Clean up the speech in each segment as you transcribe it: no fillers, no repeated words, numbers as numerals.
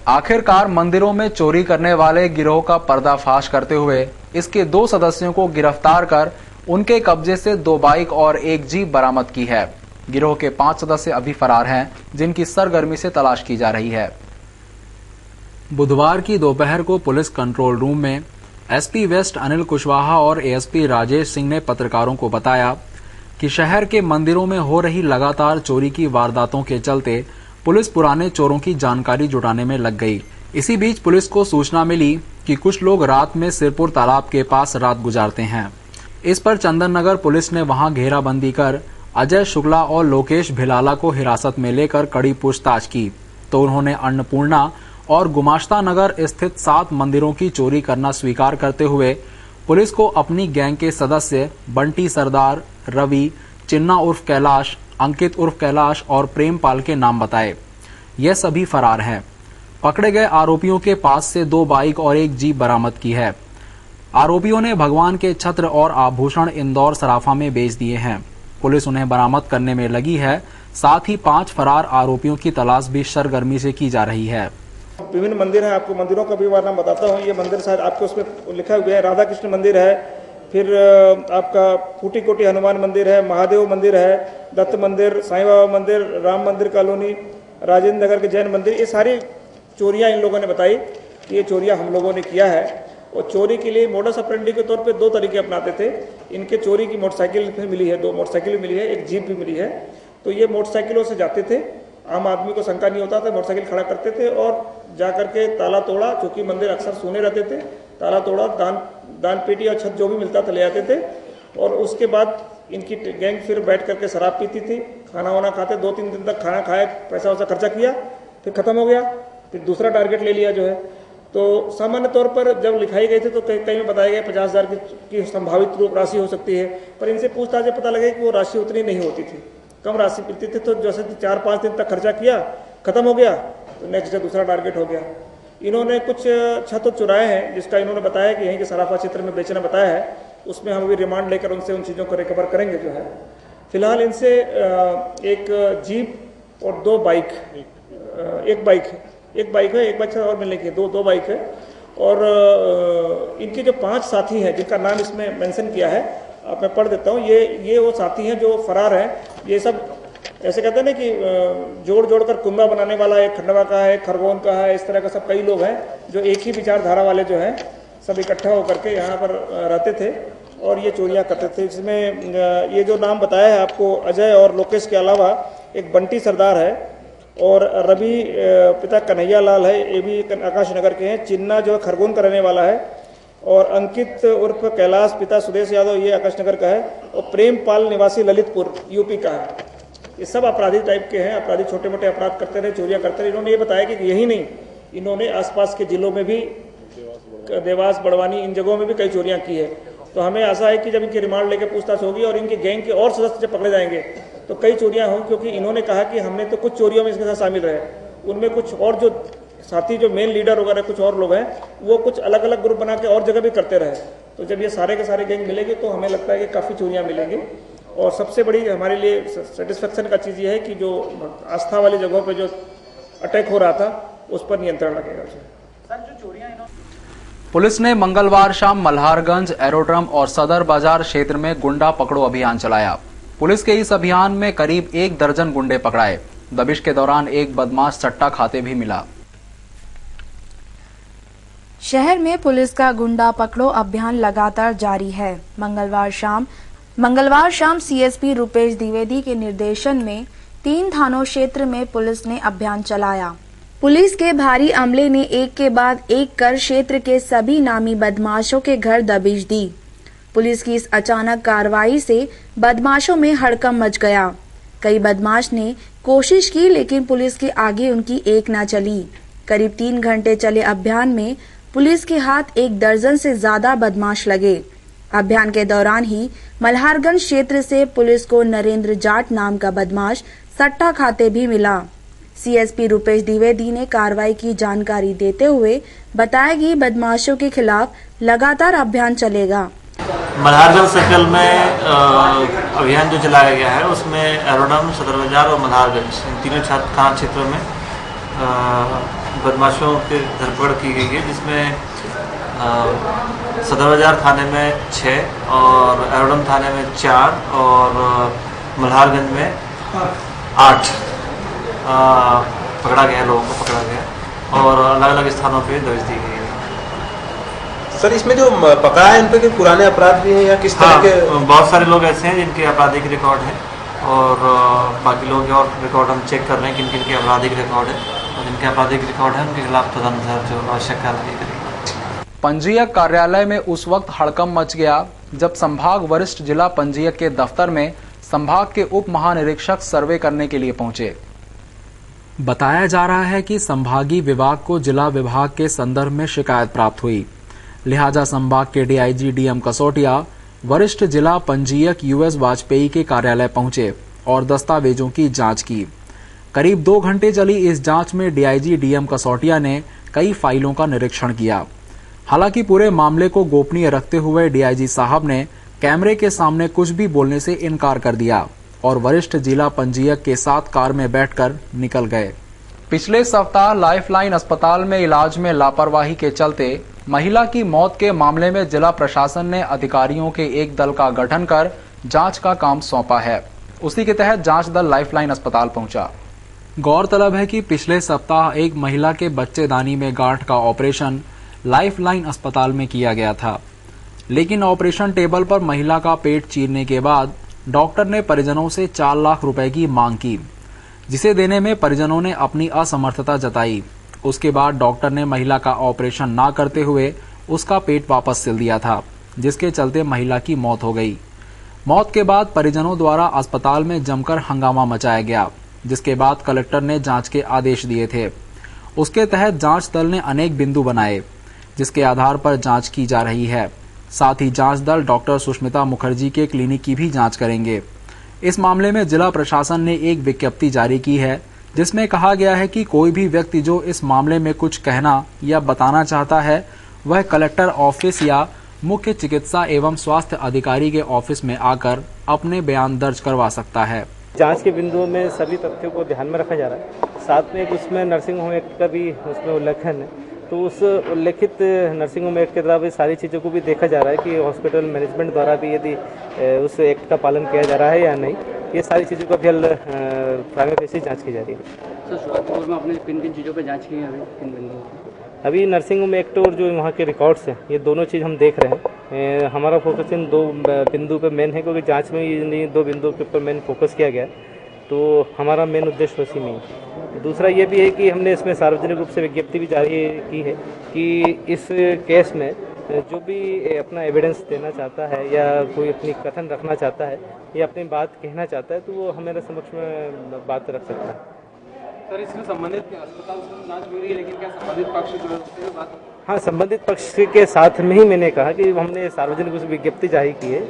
आखिरकार मंदिरों में चोरी करने वाले गिरोह का पर्दाफाश करते हुए इसके 2 सदस्यों को गिरफ्तार कर उनके कब्जे से 2 बाइक और 1 जीप बरामद की है। गिरोह के 5 सदस्य अभी फरार हैं, जिनकी सरगर्मी से तलाश की जा रही है। बुधवार की दोपहर को पुलिस कंट्रोल रूम में एसपी वेस्ट अनिल कुशवाहा और एएसपी राजेश सिंह ने पत्रकारों को बताया कि शहर के मंदिरों में हो रही लगातार चोरी की वारदातों के चलते पुलिस पुराने चोरों की जानकारी जुटाने में लग गई। इसी बीच पुलिस को सूचना मिली कि कुछ लोग रात में सिरपुर तालाब के पास रात गुजारते हैं। इस पर चंदन नगर पुलिस ने वहां घेराबंदी कर अजय शुक्ला और लोकेश भिलाला को हिरासत में लेकर कड़ी पूछताछ की तो उन्होंने अन्नपूर्णा और गुमाश्ता नगर स्थित 7 मंदिरों की चोरी करना स्वीकार करते हुए पुलिस को अपनी गैंग के सदस्य बंटी सरदार, रवि, चिन्ना उर्फ कैलाश, अंकित उर्फ कैलाश और प्रेमपाल के नाम बताए। ये सभी फरार हैं। पकड़े गए आरोपियों के पास से 2 बाइक और 1 जीप बरामद की है। आरोपियों ने भगवान के छत्र और आभूषण इंदौर सराफा में बेच दिए हैं। पुलिस उन्हें बरामद करने में लगी है। साथ ही 5 फरार आरोपियों की तलाश भी सरगर्मी से की जा रही है। विभिन्न मंदिर हैं, आपको मंदिरों का भी नाम बताता हूँ। ये मंदिर शायद आपके उसमें लिखा हुआ है, राधा कृष्ण मंदिर है, फिर आपका फूटी कोटी हनुमान मंदिर है, महादेव मंदिर है, दत्त मंदिर, साईं बाबा मंदिर, राम मंदिर कॉलोनी, राजेंद्र नगर के जैन मंदिर। ये सारी चोरियां इन लोगों ने बताई कि ये चोरियां हम लोगों ने किया है। और चोरी के लिए मोडस ऑपरेंडी के तौर पे 2 तरीके अपनाते थे। इनके चोरी की मोटरसाइकिल भी मिली है, 2 मोटरसाइकिल मिली है, 1 जीप भी मिली है। तो ये मोटरसाइकिलों से जाते थे, आम आदमी को शंका नहीं होता था, मोटरसाइकिल खड़ा करते थे और जाकर के ताला तोड़ा, क्योंकि मंदिर अक्सर सूने रहते थे, ताला तोड़ा, दान पेटी और छत जो भी मिलता था ले आते थे। और उसके बाद इनकी गैंग फिर बैठ करके शराब पीती थी, खाना वाना खाते, 2-3 दिन तक खाना खाए, पैसा वैसा खर्चा किया, फिर खत्म हो गया, फिर दूसरा टारगेट ले लिया जो है। तो सामान्य तौर पर जब लिखाई गई थी तो कई में बताया गया 50,000 की संभावित राशि हो सकती है, पर इनसे पूछताछ पता लगे कि वो राशि उतनी नहीं होती थी, कम राशि मिलती थी। तो जैसे 4-5 दिन तक खर्चा किया, खत्म हो गया, तो नेक्स्ट डे दूसरा टारगेट हो गया। इन्होंने कुछ छत चुराए हैं, जिसका इन्होंने बताया कि यहीं के सराफा क्षेत्र में बेचना बताया है। उसमें हम अभी रिमांड लेकर उनसे उन चीज़ों को रिकवर करेंगे जो है। फिलहाल इनसे 1 जीप और 2 बाइक, 1 बाइक है, 1 बाइक और मिलने की, 2 बाइक है। और इनके जो 5 साथी हैं, जिनका नाम इसमें मेंशन किया है, अब मैं पढ़ देता हूँ। ये वो साथी हैं जो फरार हैं। ये सब ऐसे कहते हैं ना कि जोड़ कर कुंबा बनाने वाला है, खंडवा का है, खरगोन का है, इस तरह का सब कई लोग हैं जो एक ही विचारधारा वाले जो हैं, सब इकट्ठा होकर के यहाँ पर रहते थे और ये चोरियाँ करते थे। इसमें ये जो नाम बताया है आपको, अजय और लोकेश के अलावा एक बंटी सरदार है और रवि पिता कन्हैया लाल है, ये भी आकाश नगर के हैं। चिन्ना जो खरगोन का रहने वाला है और अंकित उर्फ कैलाश पिता सुदेश यादव, ये आकाश नगर का है। और प्रेमपाल निवासी ललितपुर यूपी का है। ये सब अपराधी टाइप के हैं, अपराधी छोटे मोटे अपराध करते रहे, चोरियां करते रहे। इन्होंने ये बताया कि यही नहीं, इन्होंने आसपास के जिलों में भी, देवास, बड़वानी, इन जगहों में भी कई चोरियां की है। तो हमें आशा है कि जब इनकी रिमांड लेकर पूछताछ होगी और इनके गैंग के और सदस्य जब पकड़े जाएंगे तो कई चोरियां होंगी, क्योंकि इन्होंने कहा कि हमने तो कुछ चोरियों में इसके साथ शामिल रहे, उनमें कुछ और जो साथी जो मेन लीडर वगैरह कुछ और लोग हैं, वो कुछ अलग अलग ग्रुप बना के और जगह भी करते रहे। तो जब ये सारे के सारे गैंग मिलेंगे तो हमें लगता है कि काफ़ी चोरियाँ मिलेंगी। और सबसे बड़ी हमारे लिए सेटिस्फेक्शन का चीज़ ये है कि जो आस्था वाली जगहों पे जो अटैक हो रहा था उस पर नियंत्रण लगेगा। पुलिस ने मंगलवार शाम मल्हारगंज, एरोड्रम और सदर बाजार क्षेत्र में गुंडा पकड़ो अभियान चलाया। पुलिस के इस अभियान में करीब 1 दर्जन गुंडे पकड़ाए। दबिश के दौरान एक बदमाश सट्टा खाते भी मिला। शहर में पुलिस का गुंडा पकड़ो अभियान लगातार जारी है। मंगलवार शाम सीएसपी रुपेश द्विवेदी के निर्देशन में 3 थानों क्षेत्र में पुलिस ने अभियान चलाया। पुलिस के भारी अमले ने एक के बाद एक कर क्षेत्र के सभी नामी बदमाशों के घर दबिश दी। पुलिस की इस अचानक कार्रवाई से बदमाशों में हड़कंप मच गया। कई बदमाश ने कोशिश की, लेकिन पुलिस के आगे उनकी एक न चली। करीब 3 घंटे चले अभियान में पुलिस के हाथ 1 दर्जन से ज्यादा बदमाश लगे। अभियान के दौरान ही मल्हारगंज क्षेत्र से पुलिस को नरेंद्र जाट नाम का बदमाश सट्टा खाते भी मिला। सीएसपी रुपेश द्विवेदी ने कार्रवाई की जानकारी देते हुए बताया कि बदमाशों के खिलाफ लगातार अभियान चलेगा। मल्हारगंज सर्कल में अभियान जो चलाया गया है उसमें एरोडम, सदर बाजार और मल्हारगंज इन तीनों थाना क्षेत्रों में बदमाशों की धरपकड़ की गई है, जिसमें सदर बाजार थाने में 6 और एरोडम थाने में 4 और मल्हारगंज में 8 पकड़ा गया, लोगों को पकड़ा गया और अलग अलग स्थानों पे दबिश दी गई है। सर, इसमें जो पकड़ा है, इन पे पुराने अपराध भी हैं या किस तरह के? बहुत सारे लोग ऐसे हैं जिनके आपराधिक रिकॉर्ड है और बाकी लोग और रिकॉर्ड हम चेक कर रहे हैं किन किन के आपराधिक रिकॉर्ड है, और जिनके आपराधिक रिकॉर्ड है उनके खिलाफ तदनुसार जो आवश्यक कार्रवाई करेगी। पंजीयक कार्यालय में उस वक्त हड़कंप मच गया जब संभाग वरिष्ठ जिला पंजीयक के दफ्तर में संभाग के उप महानिरीक्षक सर्वे करने के लिए पहुंचे। बताया जा रहा है कि संभागीय विभाग को जिला विभाग के संदर्भ में शिकायत प्राप्त हुई, लिहाजा संभाग के डीआईजी डीएम कसोटिया वरिष्ठ जिला पंजीयक यूएस वाजपेयी के कार्यालय पहुंचे और दस्तावेजों की जांच की। करीब 2 घंटे चली इस जांच में डीआईजी डीएम कसोटिया ने कई फाइलों का निरीक्षण किया। हालांकि पूरे मामले को गोपनीय रखते हुए डीआईजी साहब ने कैमरे के सामने कुछ भी बोलने से इनकार कर दिया और वरिष्ठ जिला पंजीयक के साथ कार में बैठकर निकल गए। पिछले सप्ताह लाइफलाइन अस्पताल में इलाज में लापरवाही के चलते महिला की मौत के मामले में जिला प्रशासन ने अधिकारियों के एक दल का गठन कर जांच का काम सौंपा है। उसी के तहत जांच दल लाइफलाइन अस्पताल पहुंचा। गौरतलब है कि पिछले सप्ताह एक महिला के बच्चेदानी में गांठ का ऑपरेशन लाइफलाइन अस्पताल में किया गया था, लेकिन ऑपरेशन टेबल पर महिला का पेट चीरने के बाद डॉक्टर ने परिजनों से 4 लाख रुपए की मांग की, जिसे देने में परिजनों ने अपनी असमर्थता जताई। उसके बाद डॉक्टर ने महिला का ऑपरेशन ना करते हुए उसका पेट वापस सिल दिया था, जिसके चलते महिला की मौत हो गई। मौत के बाद परिजनों द्वारा अस्पताल में जमकर हंगामा मचाया गया, जिसके बाद कलेक्टर ने जांच के आदेश दिए थे। उसके तहत जांच दल ने अनेक बिंदु बनाए, जिसके आधार पर जांच की जा रही है। साथ ही जांच दल डॉक्टर सुष्मिता मुखर्जी के क्लिनिक की भी जांच करेंगे। इस मामले में जिला प्रशासन ने एक विज्ञप्ति जारी की है, जिसमें कहा गया है कि कोई भी व्यक्ति जो इस मामले में कुछ कहना या बताना चाहता है, वह कलेक्टर ऑफिस या मुख्य चिकित्सा एवं स्वास्थ्य अधिकारी के ऑफिस में आकर अपने बयान दर्ज करवा सकता है। जांच के बिंदुओं में सभी तथ्यों को ध्यान में रखा जा रहा है। साथ में उसमें नर्सिंग होम एक्ट का भी उसमें उल्लेखन है, तो उस उल्लेखित नर्सिंग होम एक्ट के द्वारा सारी चीज़ों को भी देखा जा रहा है कि हॉस्पिटल मैनेजमेंट द्वारा भी यदि उस एक्ट का पालन किया जा रहा है या नहीं। ये सारी चीज़ों का भी प्राइमरी बेसिस जांच की जा रही है। सर, शुरुआत में आपने किन किन चीज़ों पर जाँच की है? अभी नर्सिंग होम एक्ट और जो वहाँ के रिकॉर्ड्स हैं, ये दोनों चीज़ हम देख रहे हैं। हमारा फोकस इन 2 बिंदु पे मेन है, क्योंकि जांच में इन 2 बिंदुओं के ऊपर मेन फोकस किया गया, तो हमारा मेन उद्देश्य उसी में है। दूसरा ये भी है कि हमने इसमें सार्वजनिक रूप से विज्ञप्ति भी जारी की है कि इस केस में जो भी अपना एविडेंस देना चाहता है या कोई अपनी कथन रखना चाहता है या अपनी बात कहना चाहता है, तो वो हमारे समक्ष में बात रख सकता है। सर, इसमें संबंधित अस्पताल से जांच हो रही है, लेकिन क्या संबंधित पक्ष जो बात? हाँ, संबंधित पक्ष के साथ में ही मैंने कहा कि हमने सार्वजनिक रूप से विज्ञप्ति जारी की है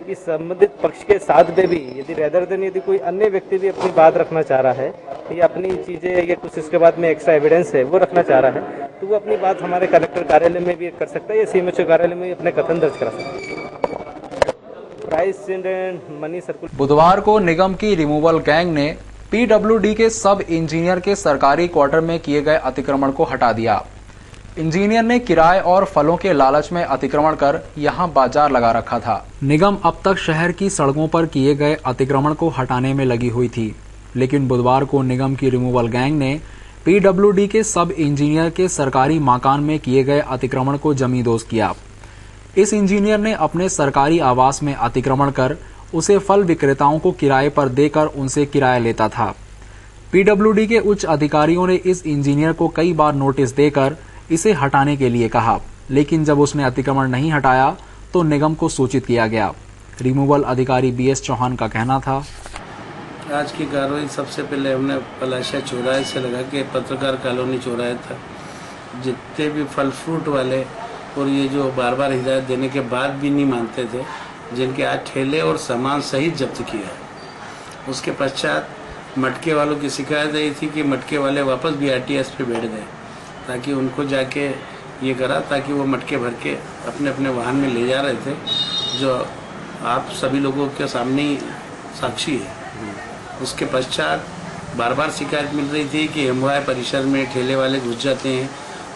कि संबंधित पक्ष के साथ में भी यदि रेदर देन यदि कोई अन्य व्यक्ति भी अपनी बात रखना चाह रहा है या अपनी चीज़ें या कुछ इसके बाद में एक्स्ट्रा एविडेंस है वो रखना चाह रहा है, तो वो अपनी बात हमारे कलेक्टर कार्यालय में भी कर सकता है या सीएमएचओ कार्यालय में भी अपने कथन दर्ज करा सकता है। Price and money circular. बुधवार को निगम की रिमूवल गैंग ने पीडब्ल्यूडी के सब इंजीनियर के सरकारी क्वार्टर में किए गए अतिक्रमण को हटा दिया। इंजीनियर ने किराए और फलों के लालच में अतिक्रमण कर यहां बाजार लगा रखा था। निगम अब तक शहर की सड़कों पर किए गए अतिक्रमण को हटाने में लगी हुई थी, लेकिन बुधवार को निगम की रिमूवल गैंग ने पीडब्ल्यूडी के सब इंजीनियर के सरकारी मकान में किए गए अतिक्रमण को जमींदोज किया। इस इंजीनियर ने अपने सरकारी आवास में अतिक्रमण कर उसे फल विक्रेताओं को किराए पर देकर उनसे किराया लेता था। पीडब्ल्यूडी के उच्च अधिकारियों ने इस इंजीनियर को कई बार नोटिस देकर इसे हटाने के लिए कहा, लेकिन जब उसने अतिक्रमण नहीं हटाया तो निगम को सूचित किया गया। रिमूवल अधिकारी बीएस चौहान का कहना था, आज की कार्रवाई सबसे पहले हमने पलाशिया चौराहे से लगा के पत्रकार कॉलोनी चौराहे तक जितने भी फल फ्रूट वाले और ये जो बार बार हिदायत देने के बाद भी नहीं मानते थे, जिनके आज ठेले और सामान सहित जब्त किया। उसके पश्चात मटके वालों की शिकायत आई थी कि मटके वाले वापस बीआरटीएस पे बैठ गए, ताकि उनको जाके ये करा ताकि वो मटके भर के अपने अपने वाहन में ले जा रहे थे, जो आप सभी लोगों के सामने ही साक्षी है। उसके पश्चात बार बार शिकायत मिल रही थी कि एमवाय परिसर में ठेले वाले घुस जाते हैं,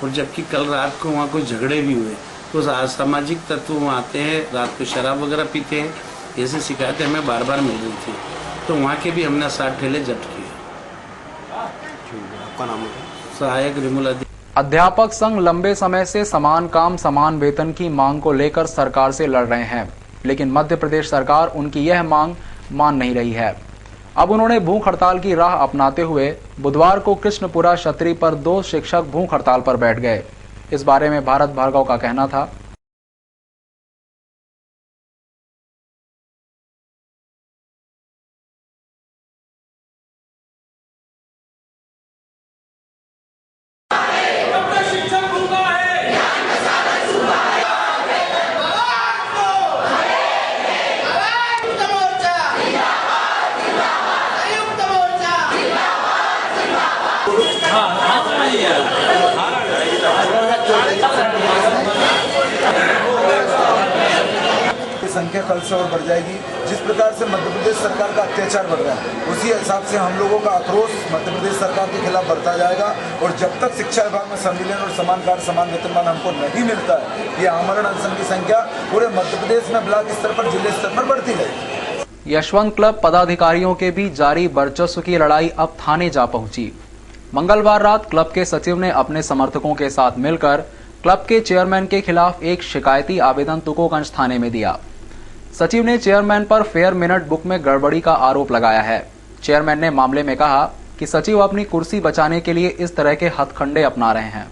और जबकि कल रात को वहाँ कुछ झगड़े भी हुए, तो असामाजिक तत्व वहाँ आते हैं, रात को शराब वगैरह पीते हैं, ऐसी शिकायतें हमें बार बार मिल रही थी। तो वहाँ के भी हमने 60 ठेले जब्त किए। आपका नाम है? सहायक रिमुल अधिकारी। अध्यापक संघ लंबे समय से समान काम समान वेतन की मांग को लेकर सरकार से लड़ रहे हैं, लेकिन मध्य प्रदेश सरकार उनकी यह मांग मान नहीं रही है। अब उन्होंने भूख हड़ताल की राह अपनाते हुए बुधवार को कृष्णपुरा क्षत्रिय पर 2 शिक्षक भूख हड़ताल पर बैठ गए। इस बारे में भारत भार्गव का कहना था, की संख्या कल से और बढ़ जाएगी। जिस प्रकार से मध्य प्रदेश सरकार का अत्याचार बढ़ रहा है, उसी हिसाब से हम लोगों का आक्रोश मध्य प्रदेश सरकार के खिलाफ बढ़ता जाएगा। और जब तक शिक्षा विभाग में संविलियन और समान कार्य समान वेतनमान हमको नहीं मिलता है, ये आमरण अनशन की संख्या पूरे मध्य प्रदेश में ब्लॉक स्तर पर, जिले स्तर पर बढ़ती रहेगी। यशवंत क्लब पदाधिकारियों के बीच जारी वर्चस्व की लड़ाई अब थाने जा पहुंची। मंगलवार रात क्लब के सचिव ने अपने समर्थकों के साथ मिलकर क्लब के चेयरमैन के खिलाफ एक शिकायती आवेदन तुकोगंज थाने में दिया। सचिव ने चेयरमैन पर फेयर मिनट बुक में गड़बड़ी का आरोप लगाया है। चेयरमैन ने मामले में कहा कि सचिव अपनी कुर्सी बचाने के लिए इस तरह के हथकंडे अपना रहे हैं।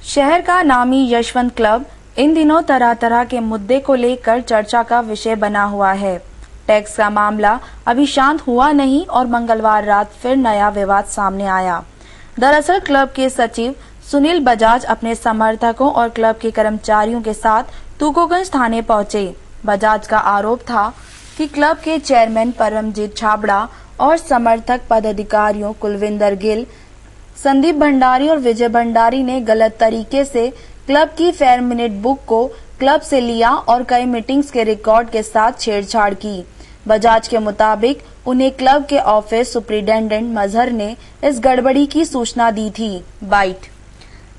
शहर का नामी यशवंत क्लब इन दिनों तरह तरह के मुद्दे को लेकर चर्चा का विषय बना हुआ है। टैक्स का मामला अभी शांत हुआ नहीं और मंगलवार रात फिर नया विवाद सामने आया। दरअसल क्लब के सचिव सुनील बजाज अपने समर्थकों और क्लब के कर्मचारियों के साथ तुकोगंज थाने पहुंचे। बजाज का आरोप था कि क्लब के चेयरमैन परमजीत छाबड़ा और समर्थक पदाधिकारियों कुलविंदर गिल, संदीप भंडारी और विजय भंडारी ने गलत तरीके से क्लब की फेयर मिनट बुक को क्लब से लिया और कई मीटिंग्स के रिकॉर्ड के साथ छेड़छाड़ की। बजाज के मुताबिक उन्हें क्लब के ऑफिस सुप्रिंटेंडेंट मजहर ने इस गड़बड़ी की सूचना दी थी। बाइट।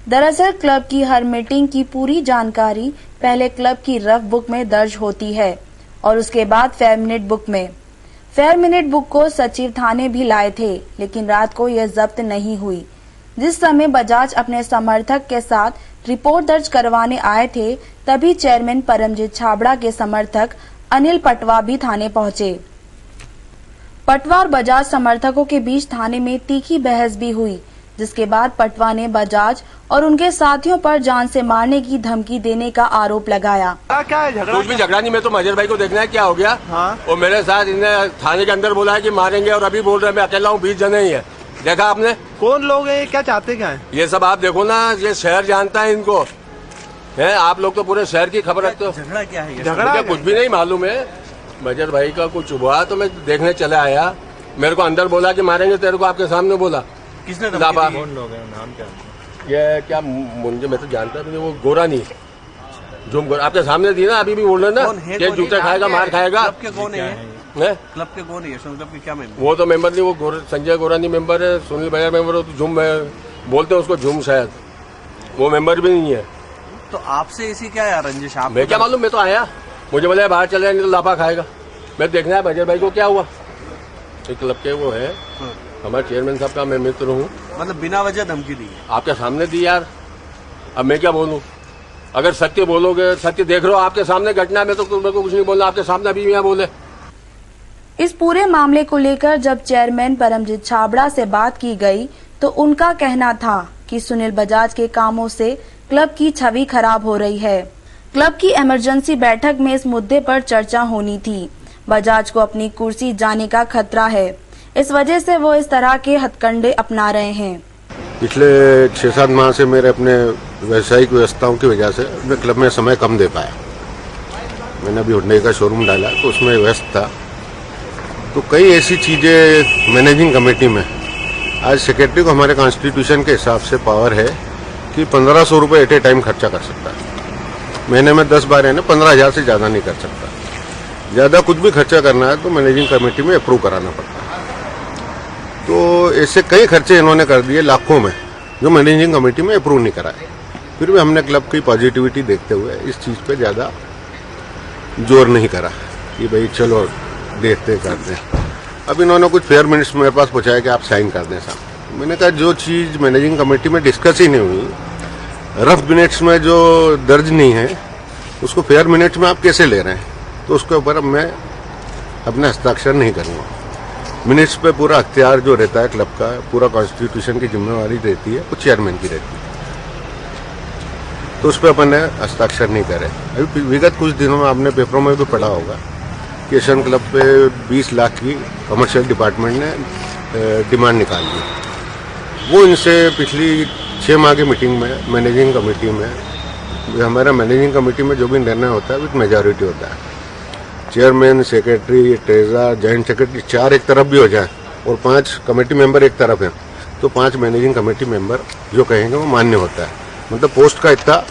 दरअसल क्लब की हर मीटिंग की पूरी जानकारी पहले क्लब की रफ बुक में दर्ज होती है और उसके बाद फेयर मिनट बुक में। फेयर मिनट बुक को सचिव थाने भी लाए थे, लेकिन रात को यह जब्त नहीं हुई। जिस समय बजाज अपने समर्थक के साथ रिपोर्ट दर्ज करवाने आए थे, तभी चेयरमैन परमजीत छाबड़ा के समर्थक अनिल पटवा भी थाने पहुंचे। पटवा और बजाज समर्थकों के बीच थाने में तीखी बहस भी हुई, जिसके बाद पटवा ने बजाज और उनके साथियों पर जान से मारने की धमकी देने का आरोप लगाया। क्या है झगड़ा? कुछ भी झगड़ा नहीं, मैं तो मजहर भाई को देखना है क्या हो गया। हाँ। और मेरे साथ इन्हें थाने के अंदर बोला है कि मारेंगे और अभी बोल रहे हैं मैं अकेला हूँ, 20 जने ही है। देखा आपने? कौन लोग हैं, क्या चाहते क्या है? ये सब आप देखो ना, ये शहर जानता है इनको है। आप लोग तो पूरे शहर की खबर रखते हो। झगड़ा क्या है? झगड़ा कुछ भी नहीं मालूम है। मजहर भाई का कुछ हुआ तो मैं देखने चला आया, मेरे को अंदर बोला कि मारेंगे तेरे को, आपके सामने बोला। किसने? कौन लोग हैं, नाम क्या? ये क्या मुझे, मैं तो जानता नहीं, वो गोरा नहीं झूम गोरा आपके सामने दी ना, अभी भी बोल रहे ना कि जूते खाएगा मार खाएगा। क्लब के कौन है? क्लब के कौन है? क्लब के क्या मेंबर? वो तो मेंबर नहीं, वो संजय गोरानी मेंबर है, सुनील भैया मेंबर, तो झूम बोलते हैं उसको, झूम शायद वो मेंबर भी नहीं है। तो आपसे इसी क्या है रंजिश? आप मैं क्या मालूम, मैं तो आया, मुझे बोला बाहर चले जाएंगे तो लाफा खाएगा। मैं देखना है बजर भाई को क्या हुआ। क्लब के वो है हमारे चेयरमैन साहब का मैं मित्र हूँ। मतलब बिना वजह धमकी दी? आपके सामने दी यार, अब मैं क्या बोलूँ? अगर सत्य बोलोगे, सत्य देख रहे हो आपके सामने घटना, में तो मेरे को कुछ नहीं बोलना, आपके सामने अभी यहाँ बोले। इस पूरे मामले को लेकर जब चेयरमैन परमजीत छाबड़ा से बात की गई तो उनका कहना था कि सुनील बजाज के कामों से क्लब की छवि खराब हो रही है। क्लब की इमरजेंसी बैठक में इस मुद्दे पर चर्चा होनी थी। बजाज को अपनी कुर्सी जाने का खतरा है, इस वजह से वो इस तरह के हथकंडे अपना रहे हैं। पिछले 6-7 माह से मेरे अपने व्यावसायिक व्यवस्थाओं की वजह से मैं क्लब में समय कम दे पाया। मैंने अभी हुंडई का शोरूम डाला तो उसमें व्यस्त था, तो कई ऐसी चीज़ें मैनेजिंग कमेटी में, आज सेक्रेटरी को हमारे कॉन्स्टिट्यूशन के हिसाब से पावर है कि 1500 रुपये एट ए टाइम खर्चा कर सकता है। महीने में 10 बार यानी 15,000 से ज़्यादा नहीं कर सकता। ज़्यादा कुछ भी खर्चा करना है तो मैनेजिंग कमेटी में अप्रूव कराना पड़ता है। तो ऐसे कई खर्चे इन्होंने कर दिए लाखों में, जो मैनेजिंग कमेटी में अप्रूव नहीं कराए। फिर भी हमने क्लब की पॉजिटिविटी देखते हुए इस चीज़ पे ज़्यादा जोर नहीं करा कि भाई चलो देखते करते हैं। अब इन्होंने कुछ फेयर मिनट्स मेरे पास पहुँचाया कि आप साइन कर दें साहब। मैंने कहा जो चीज़ मैनेजिंग कमेटी में डिस्कस ही नहीं हुई, रफ मिनट्स में जो दर्ज नहीं है, उसको फेयर मिनट्स में आप कैसे ले रहे हैं? तो उसके ऊपर अब मैं अपने हस्ताक्षर नहीं करूँगा। मिनट्स पे पूरा अख्तियार जो रहता है क्लब का, पूरा कॉन्स्टिट्यूशन की जिम्मेवारी रहती है, वो चेयरमैन की रहती है, तो उस पर अपन ने हस्ताक्षर नहीं करे। अभी विगत कुछ दिनों में आपने पेपरों में भी पढ़ा होगा कि एशियन क्लब पे 20 लाख की कमर्शियल डिपार्टमेंट ने डिमांड निकाल दी। वो इनसे पिछली 6 माह की मीटिंग में मैनेजिंग कमेटी में, हमारा मैनेजिंग कमेटी में जो भी निर्णय होता है विथ मेजॉरिटी होता है। Chairman, secretary, treasure, joint secretary 4 एक तरफ भी हो जाए और 5 कमेटी मेंबर एक तरफ हैं, तो 5 मैनेजिंग कमेटी मेंबर जो कहेंगे वो मान्य होता है। मतलब पोस्ट का इतना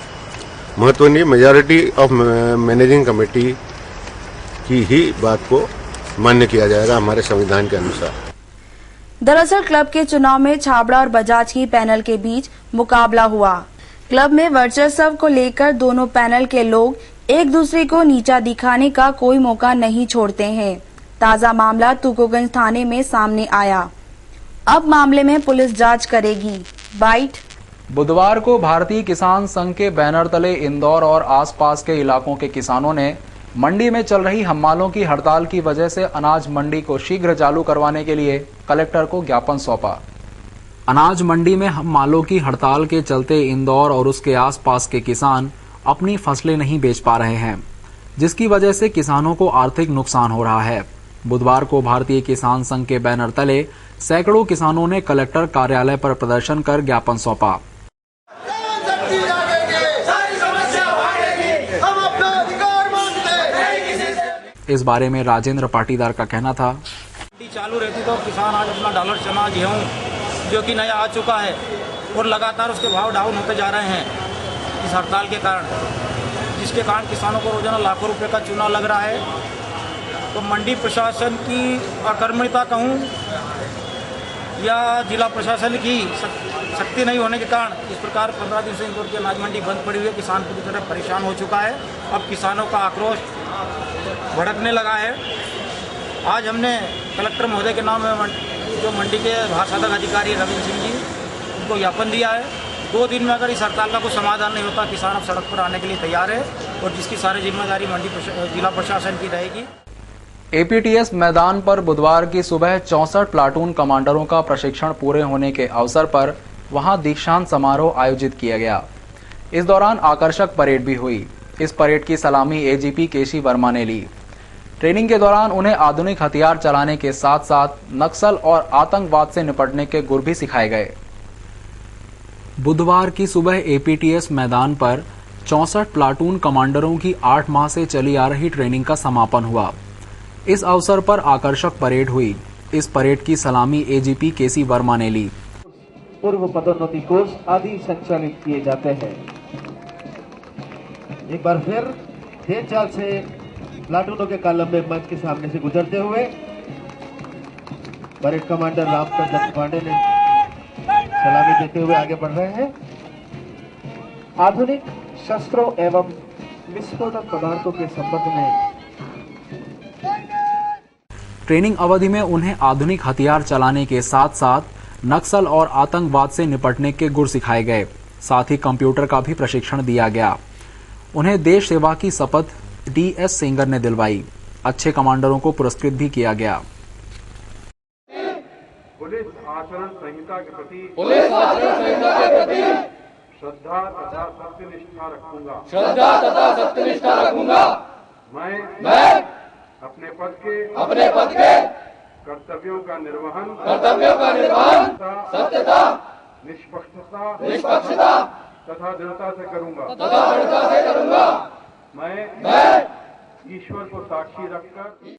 महत्व नहीं, मेजॉरिटी ऑफ मैनेजिंग कमेटी की ही बात को मान्य किया जाएगा हमारे संविधान के अनुसार। दरअसल क्लब के चुनाव में छाबड़ा और बजाज की पैनल के बीच मुकाबला हुआ। क्लब में वर्चस्व को लेकर दोनों पैनल के लोग एक दूसरे को नीचा दिखाने का कोई मौका नहीं छोड़ते हैं। ताजा मामला तुकोगंज थाने में सामने आया। अब मामले में पुलिस जांच करेगी। बाइट। बुधवार को भारतीय किसान संघ के बैनर तले इंदौर और आसपास के इलाकों के किसानों ने मंडी में चल रही हम्मालों की हड़ताल की वजह से अनाज मंडी को शीघ्र चालू करवाने के लिए कलेक्टर को ज्ञापन सौंपा। अनाज मंडी में हम्मालों की हड़ताल के चलते इंदौर और उसके आसपास के किसान अपनी फसलें नहीं बेच पा रहे हैं, जिसकी वजह से किसानों को आर्थिक नुकसान हो रहा है। बुधवार को भारतीय किसान संघ के बैनर तले सैकड़ों किसानों ने कलेक्टर कार्यालय पर प्रदर्शन कर ज्ञापन सौंपा। इस बारे में राजेंद्र पाटीदार का कहना था, चालू रहती तो किसान आज अपना डॉलर, चना, गेहूं जो कि नया आ चुका है और लगातार उसके भाव डाउन होते जा रहे हैं इस हड़ताल के कारण, जिसके कारण किसानों को रोजाना लाखों रुपए का चूना लग रहा है। तो मंडी प्रशासन की अकर्मण्यता कहूँ या जिला प्रशासन की शक्ति नहीं होने के कारण इस प्रकार 15 दिन से इंदौर की अनाज मंडी बंद पड़ी हुई है। किसान पूरी तरह परेशान हो चुका है। अब किसानों का आक्रोश भड़कने लगा है। आज हमने कलेक्टर महोदय के नाम में जो मंडी के भाषाधक अधिकारी रविंद्र सिंह जी, उनको ज्ञापन दिया है। 2 दिन में अगर इस हड़ताल का कोई समाधान नहीं होता, किसान अब सड़क पर आने के लिए तैयार है और जिसकी सारी जिम्मेदारी जिला प्रशासन की रहेगी। एपीटीएस मैदान पर बुधवार की सुबह 64 प्लाटून कमांडरों का प्रशिक्षण पूरे होने के अवसर पर वहां दीक्षांत समारोह आयोजित किया गया। इस दौरान आकर्षक परेड भी हुई। इस परेड की सलामी एजीपी केसी वर्मा ने ली। ट्रेनिंग के दौरान उन्हें आधुनिक हथियार चलाने के साथ साथ नक्सल और आतंकवाद से निपटने के गुर भी सिखाए गए। बुधवार की सुबह एपीटीएस मैदान पर 64 प्लाटून कमांडरों की 8 माह से चली आ रही ट्रेनिंग का समापन हुआ। इस अवसर पर आकर्षक परेड हुई। इस परेड की सलामी एजीपी केसी वर्मा ने ली। पूर्व पदोन्नति कोर्स आदि संचालित किए जाते हैं। एक बार फिर तेज चाल से प्लाटूनों के कॉलम में मंच के सामने से गुजरते हुए परेड कमांडर रामचंद्र दत्त पांडे ने सलामी देते हुए आगे बढ़ रहे हैं। आधुनिक शस्त्रों एवं विस्फोटक पदार्थों के संबंध में ट्रेनिंग अवधि में उन्हें आधुनिक हथियार चलाने के साथ साथ नक्सल और आतंकवाद से निपटने के गुर सिखाए गए। साथ ही कंप्यूटर का भी प्रशिक्षण दिया गया। उन्हें देश सेवा की शपथ डीएस सेंगर ने दिलवाई। अच्छे कमांडरों को पुरस्कृत भी किया गया। पुलिस आचरण संहिता के प्रति श्रद्धा तथा सत्यनिष्ठा रखूंगा। मैं अपने पद के कर्तव्यों का निर्वहन सत्यता, निष्पक्षता तथा दृढ़ता से करूंगा। मैं ईश्वर को साक्षी रखकर